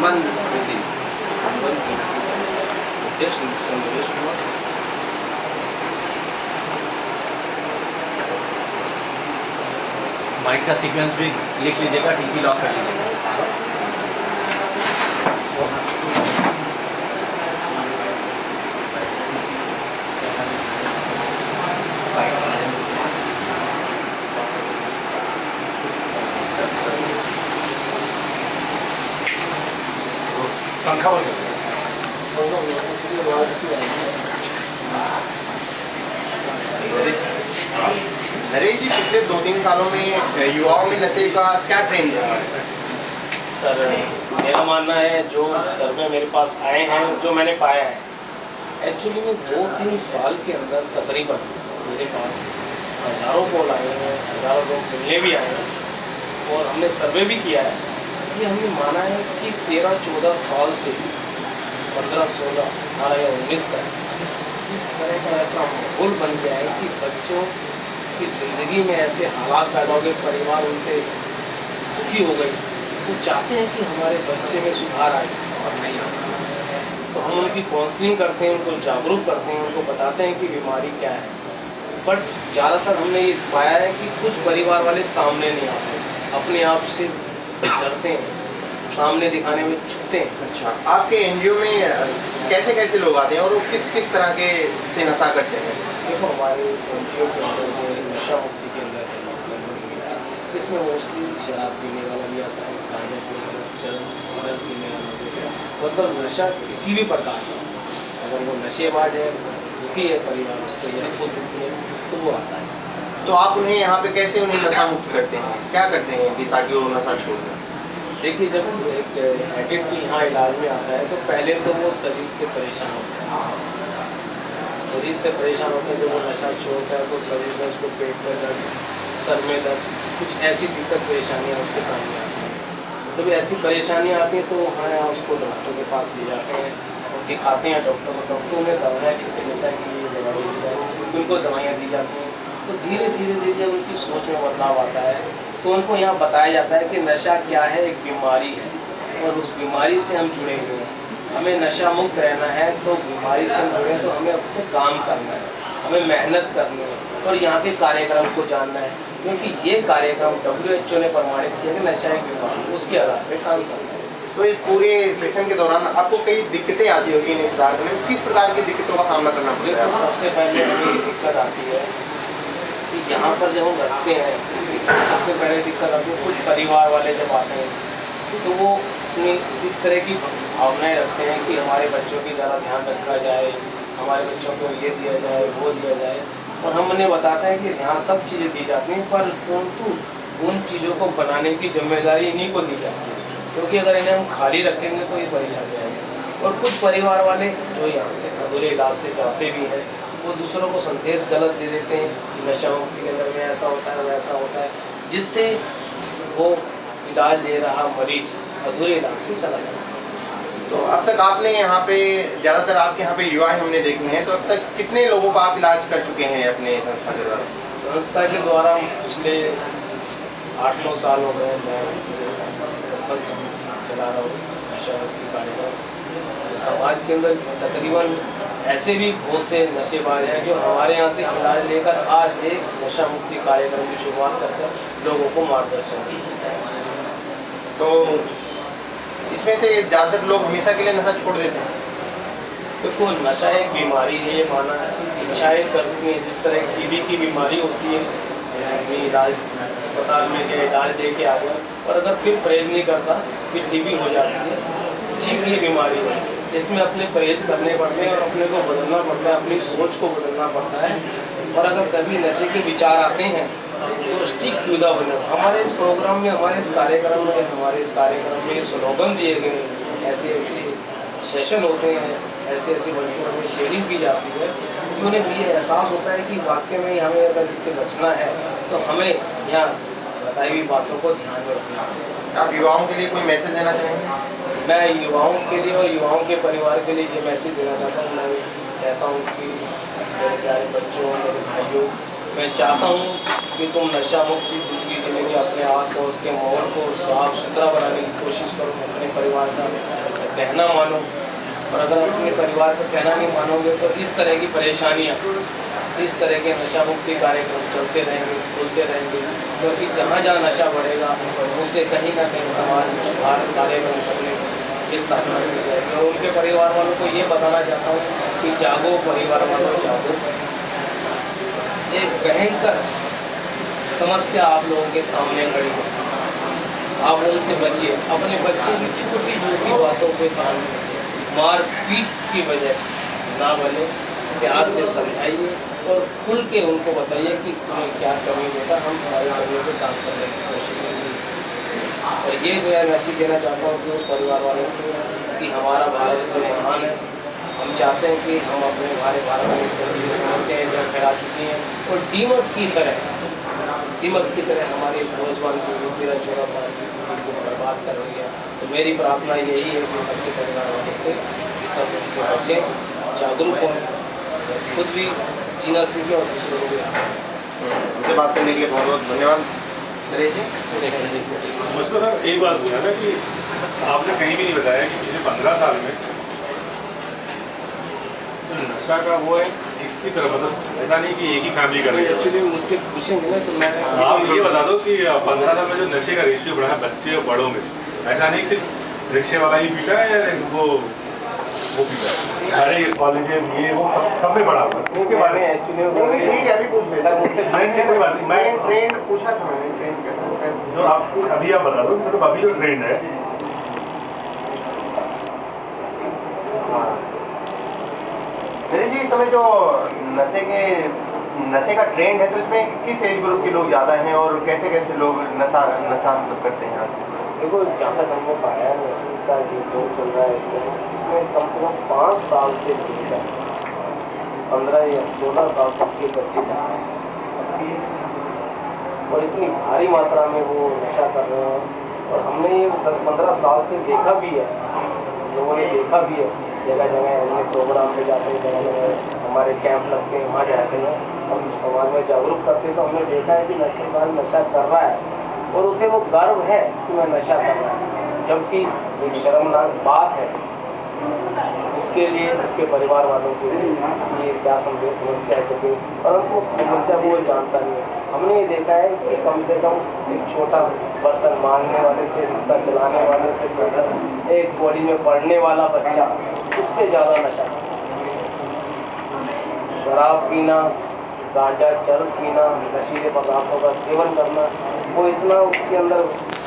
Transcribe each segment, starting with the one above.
संबंध स्मृति उद्देश्य संदेश हुआ। माइंड का सीक्वेंस भी लिख लीजिएगा, टीसी लॉक कर लीजिएगा। पंखा बंद नरेश जी, पिछले 2-3 सालों में युवाओं में नशे का क्या ट्रेंड रहा है? सर, मेरा मानना है जो सर्वे मेरे पास आए हैं, जो मैंने पाया है, एक्चुअली में 2-3 साल के अंदर तकरीबन मेरे पास हज़ारों कॉल आए हैं, हज़ारों लोग मिलने भी आए हैं, और हमने सर्वे भी किया है। ये हमने माना है कि 13-14 साल से 15-16, 18 या 19 तक इस तरह का ऐसा माहौल बन गया है कि बच्चों की ज़िंदगी में ऐसे हालात पैदा हो गए, परिवार उनसे दुखी हो गई, वो चाहते हैं कि हमारे बच्चे में सुधार आए और नहीं आता। तो हम उनकी काउंसलिंग करते हैं, उनको जागरूक करते हैं, उनको बताते हैं कि बीमारी क्या है। बट ज़्यादातर हमने ये पाया है कि कुछ परिवार वाले सामने नहीं आते, अपने आप से डरते हैं, सामने दिखाने में छुपते हैं। अच्छा, आपके एनजीओ में कैसे कैसे लोग आते हैं और वो किस किस तरह के से नशा करते हैं? देखो, हमारे एनजीओ के अंदर जो नशा मुक्ति के अंदर इसमें मोस्टली शराब पीने वाला भी आता है, गांजा पीने वाला, चरस पीने वाला भी आता है। मतलब नशा किसी भी प्रकार का, अगर वो नशेबाज है, दुखी है परिवार उससे या खुद दुखी है, तो वो आता है। तो आप उन्हें यहाँ पे कैसे उन्हें नशा मुक्त करते हैं, क्या करते हैं कि ताकि वो नशा छोड़ दें? देखिए, जब एक एडिक्ट यहाँ इलाज में आता है तो पहले तो वो शरीर से परेशान होता है, शरीर से परेशान होता है। जब वो नशा छोड़ता है तो शरीर में उसको पेट में दर्द, सर में दर्द, कुछ ऐसी दिक्कत परेशानियाँ उसके सामने आती हैं। जब ऐसी परेशानियाँ आती हैं तो वहाँ उसको डॉक्टर के पास ले जाते हैं और दिखाते हैं डॉक्टर को। डॉक्टर उन्हें दवाइयाँ लिख के देता है कि ये दवाई दी जाए, उनको दवाइयाँ दी जाती हैं। तो धीरे धीरे जब उनकी सोच में बदलाव आता है तो उनको यहाँ बताया जाता है कि नशा क्या है, एक बीमारी है और उस बीमारी से हम जुड़े हुए हैं। हमें नशा मुक्त रहना है तो बीमारी से हम जुड़े तो हमें अपने काम करना है, हमें मेहनत करनी है और यहाँ के कार्यक्रम को जानना है, क्योंकि ये कार्यक्रम WHO ने प्रमाणित किया कि नशा एक बीमारी, उसके आधार पर काम करना है। तो इस पूरे सेशन के दौरान आपको कई दिक्कतें आती होगी इन सुधार करने में, किस प्रकार की दिक्कतों का सामना करना पड़ता है? सबसे पहले हमें ये दिक्कत आती है कि यहाँ पर जब हम रखते हैं, सबसे पहले दिक्कत आती है कुछ परिवार वाले जब आते हैं तो वो अपनी इस तरह की भावनाएं रखते हैं कि हमारे बच्चों की ज़्यादा ध्यान रखा जाए, हमारे बच्चों को ये दिया जाए, वो दिया जाए, और हम उन्हें बताते हैं कि यहाँ सब चीज़ें दी जाती हैं, परंतु उन चीज़ों को बनाने की जिम्मेदारी इन्हीं को दी जाती है, क्योंकि अगर इन्हें हम खाली रखेंगे तो ये परेशानी आएगी। और कुछ परिवार वाले जो यहाँ से अधूरे इलाज से जाते भी हैं, वो दूसरों को संदेश गलत दे देते हैं कि नशा मुक्ति केंद्र में ऐसा होता है, वैसा होता है, जिससे वो इलाज ले रहा मरीज अधूरे इलाज से चला जाता है। तो अब तक आपने यहाँ पे ज़्यादातर आपके यहाँ पे युवा हमने देखे हैं, तो अब तक कितने लोगों का आप इलाज कर चुके हैं अपने संस्था के द्वारा? संस्था के द्वारा पिछले 8-9 साल हो गए मैं सरपंच चला रहा हूँ नशा मुक्ति कार्यक्रम। समाज के अंदर तकरीबन ऐसे भी बहुत से नशेबाज हैं जो हमारे यहाँ से इलाज लेकर आज एक नशा मुक्ति कार्यक्रम की शुरुआत कर लोगों को मार्गदर्शन किया है। तो इसमें से ज़्यादातर लोग हमेशा के लिए नशा छोड़ देते हैं? देखो, नशा एक बीमारी है, ये माना इच्छाएँ करती हैं। जिस तरह TB की बीमारी होती है, इलाज अस्पताल में गए, इलाज दे के आ गए, और अगर फिर परहेज नहीं करता फिर TB हो जाती है। ठीक ये बीमारी है, इसमें अपने परहेज करने पड़ते हैं और अपने को बदलना पड़ता है, अपनी सोच को बदलना पड़ता है। और अगर कभी नशे के विचार आते हैं तो स्टिक टू द विनर। हमारे इस प्रोग्राम में, हमारे इस कार्यक्रम में स्लोगन दिए गए हैं, ऐसे सेशन होते हैं, ऐसे वर्गों में शेयरिंग की जाती है कि उन्हें भी ये एहसास होता है कि वाकई में हमें अगर इससे बचना है तो हमें यहाँ बताई हुई बातों को ध्यान में रखना है। आप युवाओं के लिए कोई मैसेज देना चाहेंगे? मैं युवाओं के लिए और युवाओं के परिवार के लिए ये मैसेज देना चाहता हूँ। मैं कहता हूँ कि मेरे प्यारे बच्चों, मेरे भाइयों, मैं चाहता हूँ कि तुम नशा मुक्त ज़िंदगी जीने में अपने आस पड़ोस के माहौल को साफ सुथरा बनाने की कोशिश करो, अपने परिवार का कहना मानो, और अगर अपने परिवार का कहना नहीं मानोगे तो इस तरह की परेशानियाँ, इस तरह के नशा मुक्ति कार्यक्रम चलते रहेंगे, खुलते रहेंगे, क्योंकि जहाँ जहाँ नशा बढ़ेगा उससे कहीं ना कहीं समाज में सुधार कार्यक्रम करने की स्थापना की जाएगी। और उनके परिवार वालों को ये बताना चाहता हूँ कि जागो परिवार वालों, जागो। एक भयंकर समस्या आप लोगों के सामने खड़ी है, आप उनसे बचिए। अपने बच्चे की छोटी छोटी बातों पे कान मार पीट की वजह से ना बने, प्यार से समझाइए और खुल के उनको बताइए कि तुम्हें क्या कमी होगा, हम तुम्हारी कमियों पे काम करने की कोशिश करेंगे। और ये मैं मैसेज देना चाहता हूँ कि परिवार वालों को कि हमारा भारत जो महान है, हम चाहते हैं कि हम अपने हमारे भारत में इस तरह की समस्याएँ जो फैला चुकी हैं और दीमक की तरह हमारी नौजवान पीढ़ी 13-14 साल की पीढ़ी को बर्बाद कर रही है। तो मेरी प्रार्थना यही है कि सबसे परिवार वालों से कि सब उनसे बचें, जागरूक हों, खुद भी जीना सीखें और दूसरों को भी हमसे बात करने के लिए बहुत बहुत धन्यवाद नरेश जी। मुझको सर एक बात पूछा था कि आपने कहीं भी नहीं बताया कि पिछले 15 साल में नशा का वो है इसकी तरफ, मतलब ऐसा नहीं कि एक ही फैमिली कर रही है। एक्चुअली मुझसे पूछेंगे ना तो मैं आप ये बता दो कि 15 साल में जो नशे का रेशियो बढ़ा है बच्चे और बड़ों में, ऐसा नहीं सिर्फ रिक्शे वाला ही पीटा है या वो पीटा है, सारे कॉलेज ये वो सब में बढ़ा हुआ है। इसके बारे में एक्चुअली ठीक है, अभी पूछ लेते मुझसे नहीं कोई बात नहीं, मैं ट्रेंड पूछा था मैंने, ट्रेंड कैसा जो आप अभी आप बता दो, मतलब अभी जो ट्रेंड है मेरे जी, इस समय जो नशे का ट्रेंड है तो इसमें किस एज ग्रुप के लोग ज़्यादा हैं और कैसे कैसे लोग नशा मतलब करते हैं? देखो, जहाँ तक हमने पाया है नशे का जो दौर चल रहा है इसमें कम से कम 5 साल से लेकर 15 या 16 साल तक के बच्चे जा रहे हैं और इतनी भारी मात्रा में वो नशा कर रहे हैं। और हमने ये 10-15 साल से देखा भी है, लोगों ने देखा भी है, जगह जगह हमने प्रोग्राम पे जाते हैं, जगह जगह हमारे कैंप लगते हैं, वहाँ जाते हैं, हम समाज में जागरूक करते हैं। तो हमने देखा है कि नशा कर रहा है और उसे वो गर्व है कि मैं नशा कर रहा है, जबकि एक शर्मनाक बात है उसके लिए, उसके परिवार वालों के लिए ये क्या समस्या है, क्योंकि परंतु उस समस्या को वो जानता नहीं है। हमने ये देखा है कि कम से कम एक छोटा बर्तन मांगने वाले से, रिक्शा चलाने वाले से, एक कॉलेज में पढ़ने वाला बच्चा, उससे ज़्यादा नशा, शराब पीना, गांजा चरस पीना, नशीले पदार्थों का सेवन करना, वो इतना उसके अंदर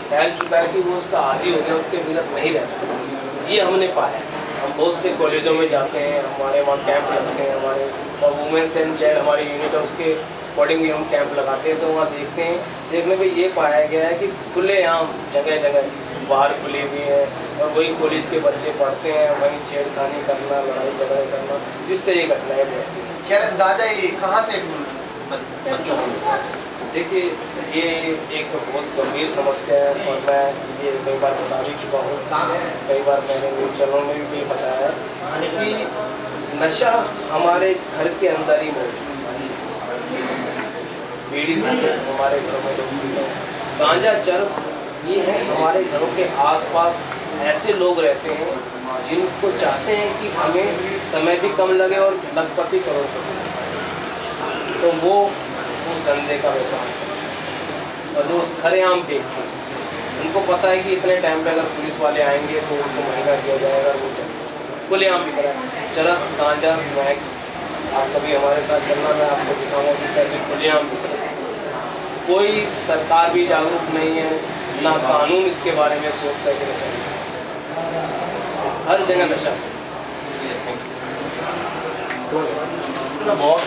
फैल चुका है कि वो उसका आदी हो गया, उसके बिना नहीं रहता। ये हमने पाया। हम बहुत से कॉलेजों में जाते हैं, हमारे वहाँ कैंप लगते हैं, हमारे और वुमेंस एंड चाइल्ड हमारी यूनिट है, उसके अकॉर्डिंग भी हम कैंप लगाते हैं। तो वहाँ देखते हैं, देखने में ये पाया गया है कि खुलेआम जगह जगह बाहर खुली हुई है और वही कॉलेज के बच्चे पढ़ते हैं, वहीं छेड़खानी करना, लड़ाई झगड़े करना, जिससे ये घटनाएँ बढ़ती हैं। चरस गांजा ये कहाँ से बच्चों को? देखिए, ये एक बहुत गंभीर समस्या है और मैं ये कई बार बता भी चुका हूँ, कई बार मैंने न्यूज़ चैनलों में भी बताया है कि नशा हमारे घर के अंदर ही मौजूद है। बीड़ी से हमारे घरों में लोग पीते हैं, गांजा चरस ये है हमारे घरों के आसपास ऐसे लोग रहते हैं जिनको चाहते हैं कि हमें समय भी कम लगे और लखपति करोड़पति, तो वो उस धंधे का व्यापार है और जो सरेआम देखते हैं, उनको पता है कि इतने टाइम पे अगर पुलिस वाले आएंगे तो उनको महंगा किया जाएगा, वो चलेगा, खुलेआम भी करा। चरस गांजा स्मैक, आप कभी हमारे साथ चलना, मैं आपको दिखाऊंगा कि कैसे खुलेआम भी करें। कोई सरकार भी जागरूक नहीं है, ना कानून इसके बारे में सोचता है कि नशा, हर जगह नशा। बहुत